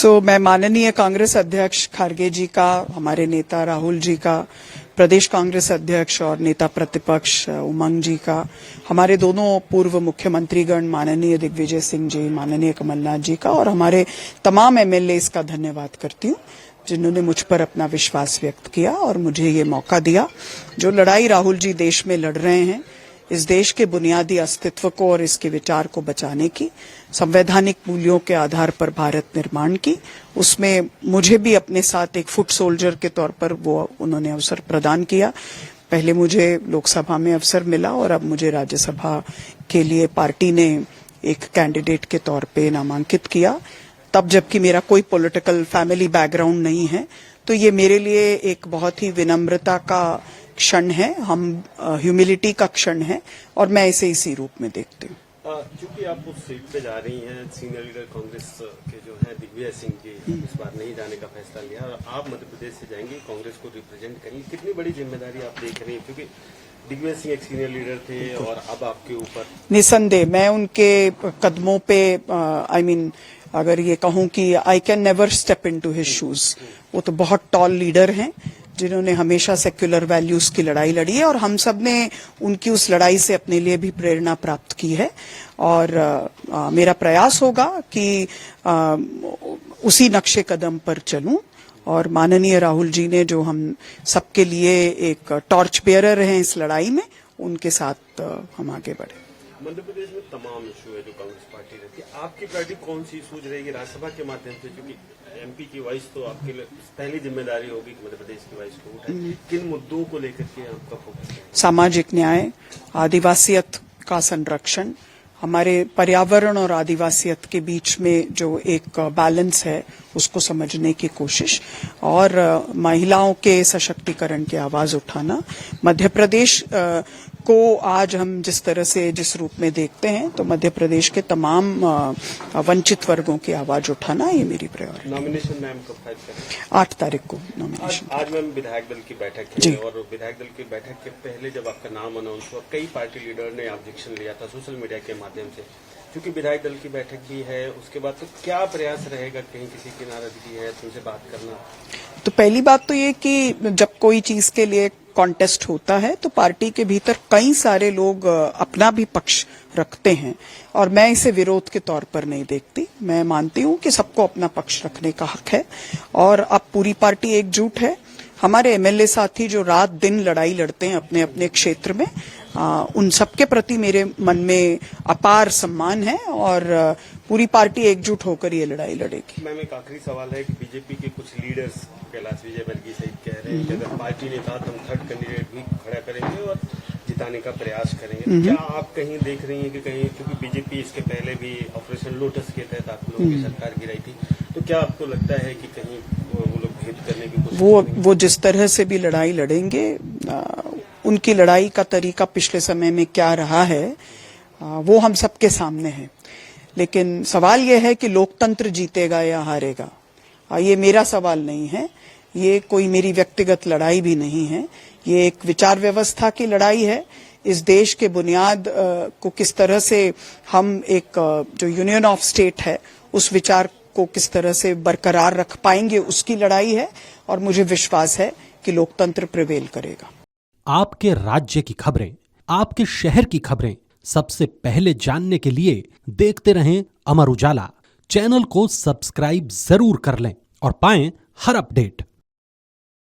मैं माननीय कांग्रेस अध्यक्ष खारगे जी का, हमारे नेता राहुल जी का, प्रदेश कांग्रेस अध्यक्ष और नेता प्रतिपक्ष उमंग जी का, हमारे दोनों पूर्व मुख्यमंत्रीगण माननीय दिग्विजय सिंह जी, माननीय कमलनाथ जी का और हमारे तमाम एमएलएस का धन्यवाद करती हूँ जिन्होंने मुझ पर अपना विश्वास व्यक्त किया और मुझे ये मौका दिया। जो लड़ाई राहुल जी देश में लड़ रहे हैं, इस देश के बुनियादी अस्तित्व को और इसके विचार को बचाने की, संवैधानिक मूल्यों के आधार पर भारत निर्माण की, उसमें मुझे भी अपने साथ एक फुट सोल्जर के तौर पर वो उन्होंने अवसर प्रदान किया। पहले मुझे लोकसभा में अवसर मिला और अब मुझे राज्यसभा के लिए पार्टी ने एक कैंडिडेट के तौर पे नामांकित किया। तब जबकि मेरा कोई पॉलिटिकल फैमिली बैकग्राउंड नहीं है, तो ये मेरे लिए एक बहुत ही विनम्रता का क्षण है, हम ह्यूमिलिटी का क्षण है और मैं इसे इसी रूप में देखती हूँ। चूंकि आप उस सीट पे जा रही हैं, सीनियर लीडर कांग्रेस के जो है दिग्विजय सिंह जी इस बार नहीं जाने का फैसला लिया और आप मध्य प्रदेश से जाएंगी, कांग्रेस को रिप्रेजेंट करेंगी, कितनी बड़ी जिम्मेदारी आप देख रही हैं? क्योंकि दिग्विजय सिंह एक सीनियर लीडर थे और अब आपके ऊपर। निसंदेह मैं उनके कदमों पे अगर ये कहूं कि I can never step into his shoes. वो तो बहुत टॉल लीडर हैं जिन्होंने हमेशा सेक्युलर वैल्यूज की लड़ाई लड़ी है और हम सब ने उनकी उस लड़ाई से अपने लिए भी प्रेरणा प्राप्त की है और मेरा प्रयास होगा कि उसी नक्शे कदम पर चलूं और माननीय राहुल जी ने जो हम सबके लिए एक टॉर्च बेयरर हैं इस लड़ाई में, उनके साथ हम आगे बढ़े। मध्य प्रदेश में तमाम इशू है जो कांग्रेस पार्टी रहती है, आपकी पार्टी कौन सी सूझ रहेगी राज्यसभा के माध्यम से? क्योंकि एमपी की वॉइस तो आपके लिए पहली जिम्मेदारी होगी कि मध्य प्रदेश की वॉइस को उठाए। किन मुद्दों को लेकर के आपका फोकस है? सामाजिक न्याय, आदिवासियत का संरक्षण, हमारे पर्यावरण और आदिवासियत के बीच में जो एक बैलेंस है उसको समझने की कोशिश और महिलाओं के सशक्तिकरण की आवाज उठाना। मध्य प्रदेश को आज हम जिस तरह से जिस रूप में देखते हैं, तो मध्य प्रदेश के तमाम वंचित वर्गों की आवाज उठाना ये मेरी प्रायोरिटी। नॉमिनेशन मैम कब फाइल करेंगे? 8 तारीख को नॉमिनेशन। आज मैम विधायक दल की बैठक है और विधायक दल की बैठक के पहले जब आपका नाम अनाउंस हुआ, कई पार्टी लीडर ने ऑब्जेक्शन लिया था सोशल मीडिया के माध्यम से। क्योंकि विधायक दल की बैठक भी है, उसके बाद तो क्या प्रयास रहेगा? कहीं किसी की नाराजगी है तो उनसे बात करना? तो पहली बात तो ये कि जब कोई चीज के लिए कॉन्टेस्ट होता है तो पार्टी के भीतर कई सारे लोग अपना भी पक्ष रखते हैं और मैं इसे विरोध के तौर पर नहीं देखती। मैं मानती हूं कि सबको अपना पक्ष रखने का हक है और अब पूरी पार्टी एकजुट है। हमारे एमएलए साथी जो रात दिन लड़ाई लड़ते हैं अपने अपने क्षेत्र में, उन सबके प्रति मेरे मन में अपार सम्मान है और पूरी पार्टी एकजुट होकर ये लड़ाई लड़ेगी। मैम एक आखिरी सवाल है कि बीजेपी के कुछ लीडर्स कैलाश विजयवर्गीय सहित कह रहे हैं कि अगर पार्टी ने कहा तो हम थर्ड कैंडिडेट भी खड़ा करेंगे और जिताने का प्रयास करेंगे। क्या आप कहीं देख रही हैं कि कहीं, क्योंकि बीजेपी इसके पहले भी ऑपरेशन लोटस के तहत आप लोगों की सरकार गिराई थी, तो क्या आपको लगता है कि कहीं वो लोग भेद करने की कोशिश? वो जिस तरह से भी लड़ाई लड़ेंगे, उनकी लड़ाई का तरीका पिछले समय में क्या रहा है वो हम सबके सामने है। लेकिन सवाल यह है कि लोकतंत्र जीतेगा या हारेगा। ये मेरा सवाल नहीं है, ये कोई मेरी व्यक्तिगत लड़ाई भी नहीं है, ये एक विचार व्यवस्था की लड़ाई है। इस देश के बुनियाद को किस तरह से हम एक जो यूनियन ऑफ स्टेट है उस विचार को किस तरह से बरकरार रख पाएंगे उसकी लड़ाई है और मुझे विश्वास है कि लोकतंत्र प्रिवेल करेगा। आपके राज्य की खबरें, आपके शहर की खबरें सबसे पहले जानने के लिए देखते रहें अमर उजाला। चैनल को सब्सक्राइब जरूर कर लें और पाएं हर अपडेट।